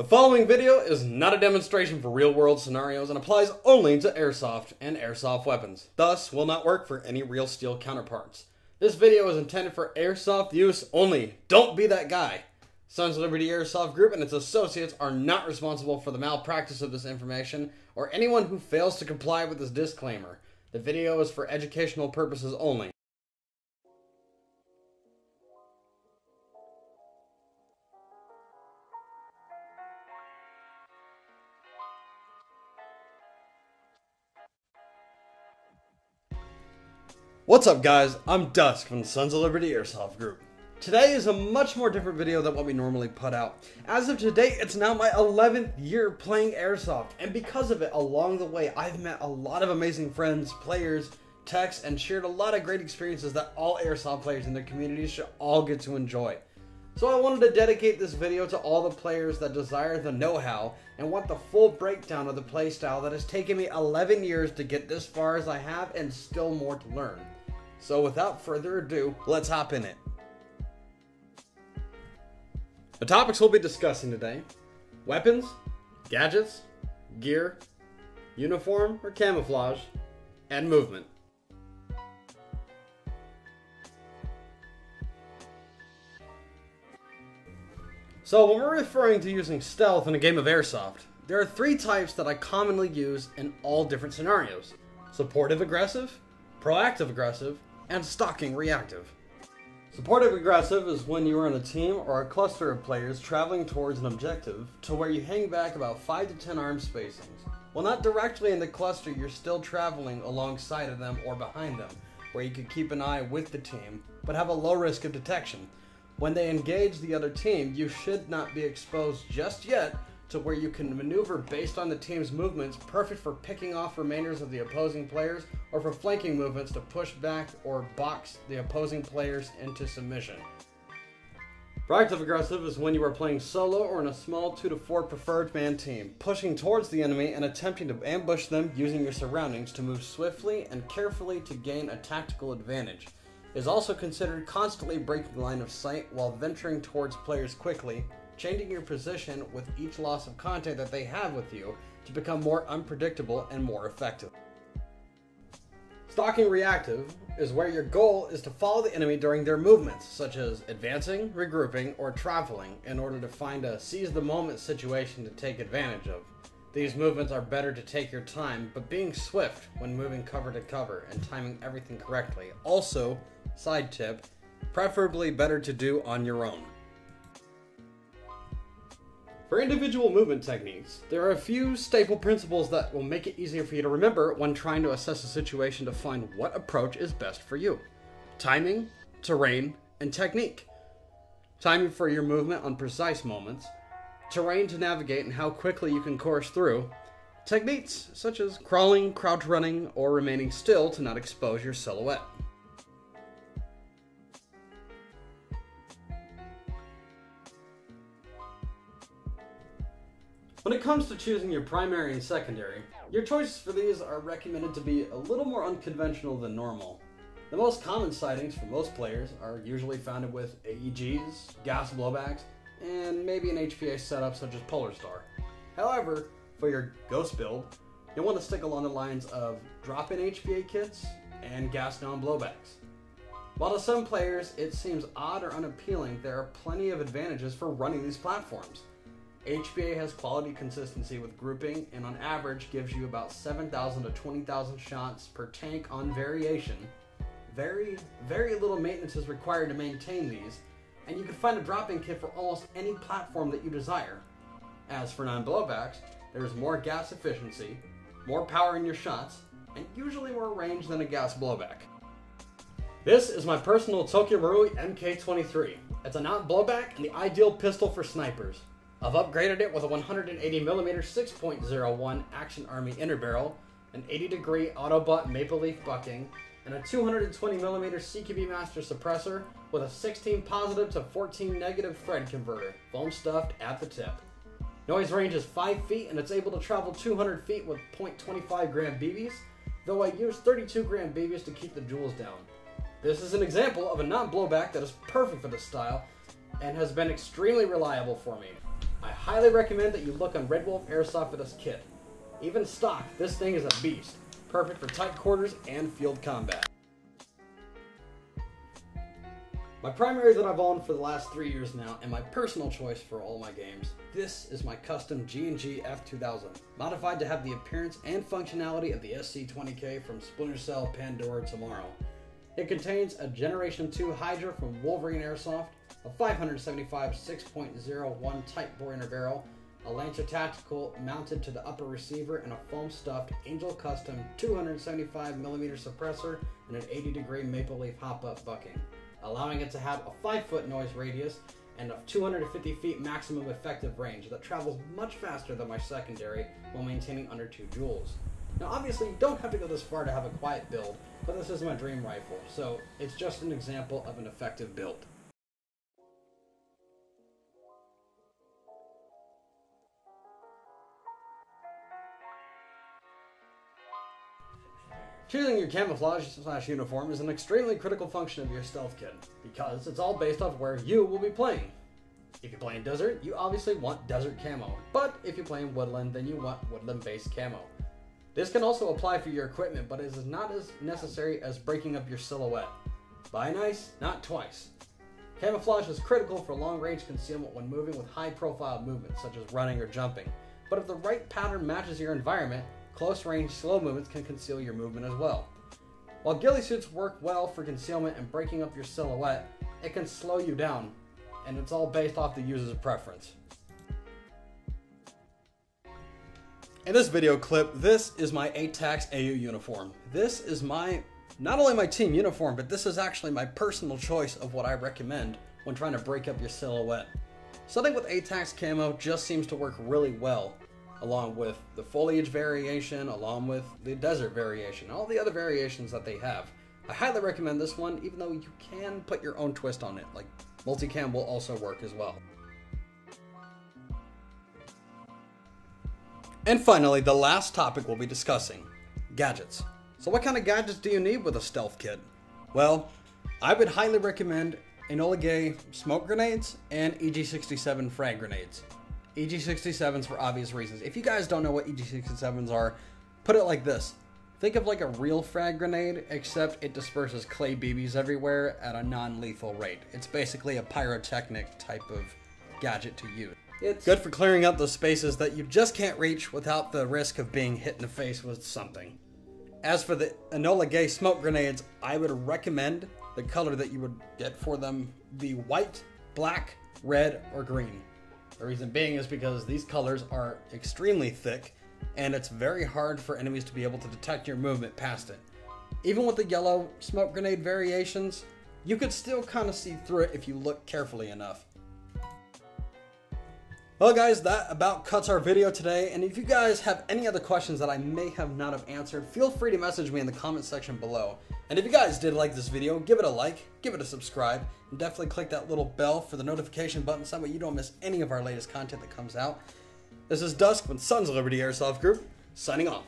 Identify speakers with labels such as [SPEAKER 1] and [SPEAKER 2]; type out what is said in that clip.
[SPEAKER 1] The following video is not a demonstration for real-world scenarios and applies only to Airsoft and Airsoft weapons, thus will not work for any real steel counterparts. This video is intended for Airsoft use only. Don't be that guy. Sons of Liberty Airsoft Group and its associates are not responsible for the malpractice of this information or anyone who fails to comply with this disclaimer. The video is for educational purposes only. What's up guys, I'm Dusk from the Sons of Liberty Airsoft Group. Today is a much more different video than what we normally put out. As of today, it's now my 11th year playing Airsoft, and because of it, along the way, I've met a lot of amazing friends, players, techs, and shared a lot of great experiences that all Airsoft players in their communities should all get to enjoy. So I wanted to dedicate this video to all the players that desire the know-how and want the full breakdown of the playstyle that has taken me 11 years to get this far as I have and still more to learn. So without further ado, let's hop in it. The topics we'll be discussing today: weapons, gadgets, gear, uniform or camouflage, and movement. So when we're referring to using stealth in a game of Airsoft, there are three types that I commonly use in all different scenarios: supportive aggressive, proactive aggressive, and stalking reactive. Supportive aggressive is when you are in a team or a cluster of players traveling towards an objective to where you hang back about 5 to 10 arm spacings. While not directly in the cluster, you're still traveling alongside of them or behind them, where you could keep an eye with the team, but have a low risk of detection. When they engage the other team, you should not be exposed just yet to where you can maneuver based on the team's movements, perfect for picking off remainders of the opposing players or for flanking movements to push back or box the opposing players into submission. Proactive aggressive is when you are playing solo or in a small 2 to 4 preferred man team, pushing towards the enemy and attempting to ambush them using your surroundings to move swiftly and carefully to gain a tactical advantage. It is also considered constantly breaking line of sight while venturing towards players quickly, changing your position with each loss of contact that they have with you to become more unpredictable and more effective. Stalking reactive is where your goal is to follow the enemy during their movements, such as advancing, regrouping, or traveling, in order to find a seize the moment situation to take advantage of. These movements are better to take your time, but being swift when moving cover to cover and timing everything correctly. Also, side tip, preferably better to do on your own. For individual movement techniques, there are a few staple principles that will make it easier for you to remember when trying to assess a situation to find what approach is best for you. Timing, terrain, and technique. Timing for your movement on precise moments. Terrain to navigate and how quickly you can course through. Techniques such as crawling, crouch running, or remaining still to not expose your silhouette. When it comes to choosing your primary and secondary, your choices for these are recommended to be a little more unconventional than normal. The most common sightings for most players are usually found with AEGs, gas blowbacks, and maybe an HPA setup such as Polar Star. However, for your ghost build, you'll want to stick along the lines of drop-in HPA kits and gas non-blowbacks. While to some players it seems odd or unappealing, there are plenty of advantages for running these platforms. HPA has quality consistency with grouping and on average gives you about 7,000 to 20,000 shots per tank on variation. Very little maintenance is required to maintain these, and you can find a drop-in kit for almost any platform that you desire. As for non-blowbacks, there is more gas efficiency, more power in your shots, and usually more range than a gas blowback. This is my personal Tokyo Marui MK23. It's a non-blowback and the ideal pistol for snipers. I've upgraded it with a 180mm 6.01 Action Army inner barrel, an 80-degree Autobot maple leaf bucking, and a 220mm CQB Master suppressor with a 16 positive to 14 negative thread converter, foam stuffed at the tip. Noise range is 5 feet and it's able to travel 200 feet with .25 gram BBs, though I use 32 gram BBs to keep the joules down. This is an example of a non-blowback that is perfect for this style and has been extremely reliable for me. I highly recommend that you look on Red Wolf Airsoft for this kit. Even stock, this thing is a beast. Perfect for tight quarters and field combat. My primary that I've owned for the last 3 years now, and my personal choice for all my games, this is my custom G&G F2000, modified to have the appearance and functionality of the SC20K from Splinter Cell Pandora Tomorrow. It contains a Generation 2 Hydra from Wolverine Airsoft, a 575 6.01 tight bore inner barrel, a Lancer Tactical mounted to the upper receiver, and a foam-stuffed Angel Custom 275mm suppressor and an 80-degree maple leaf hop-up bucking, allowing it to have a 5-foot noise radius and a 250 feet maximum effective range that travels much faster than my secondary while maintaining under 2 joules. Now obviously you don't have to go this far to have a quiet build, but this is my dream rifle, so it's just an example of an effective build. Choosing your camouflage/uniform is an extremely critical function of your stealth kit, because it's all based off where you will be playing. If you play in desert, you obviously want desert camo, but if you play in woodland, then you want woodland-based camo. This can also apply for your equipment, but it is not as necessary as breaking up your silhouette. Buy nice, not twice. Camouflage is critical for long-range concealment when moving with high-profile movements, such as running or jumping, but if the right pattern matches your environment, close-range, slow movements can conceal your movement as well. While ghillie suits work well for concealment and breaking up your silhouette, it can slow you down, and it's all based off the user's preference. In this video clip, this is my ATAX AU uniform. This is not only my team uniform, but this is actually my personal choice of what I recommend when trying to break up your silhouette. Something with ATAX camo just seems to work really well, along with the foliage variation, along with the desert variation, all the other variations that they have. I highly recommend this one, even though you can put your own twist on it, like multicam will also work as well. And finally, the last topic we'll be discussing, gadgets. So what kind of gadgets do you need with a stealth kit? Well, I would highly recommend Enola Gay smoke grenades and EG67 frag grenades. EG67s for obvious reasons. If you guys don't know what EG67s are, put it like this. Think of like a real frag grenade, except it disperses clay BBs everywhere at a non-lethal rate. It's basically a pyrotechnic type of gadget to use. It's good for clearing out those spaces that you just can't reach without the risk of being hit in the face with something. As for the Enola Gay smoke grenades, I would recommend the color that you would get for them be white, black, red, or green. The reason being is because these colors are extremely thick, and it's very hard for enemies to be able to detect your movement past it. Even with the yellow smoke grenade variations, you could still kind of see through it if you look carefully enough. Well guys, that about cuts our video today, and if you guys have any other questions that I may have not have answered, feel free to message me in the comment section below. And if you guys did like this video, give it a like, give it a subscribe, and definitely click that little bell for the notification button so that way you don't miss any of our latest content that comes out. This is Dusk with Sons of Liberty Airsoft Group, signing off.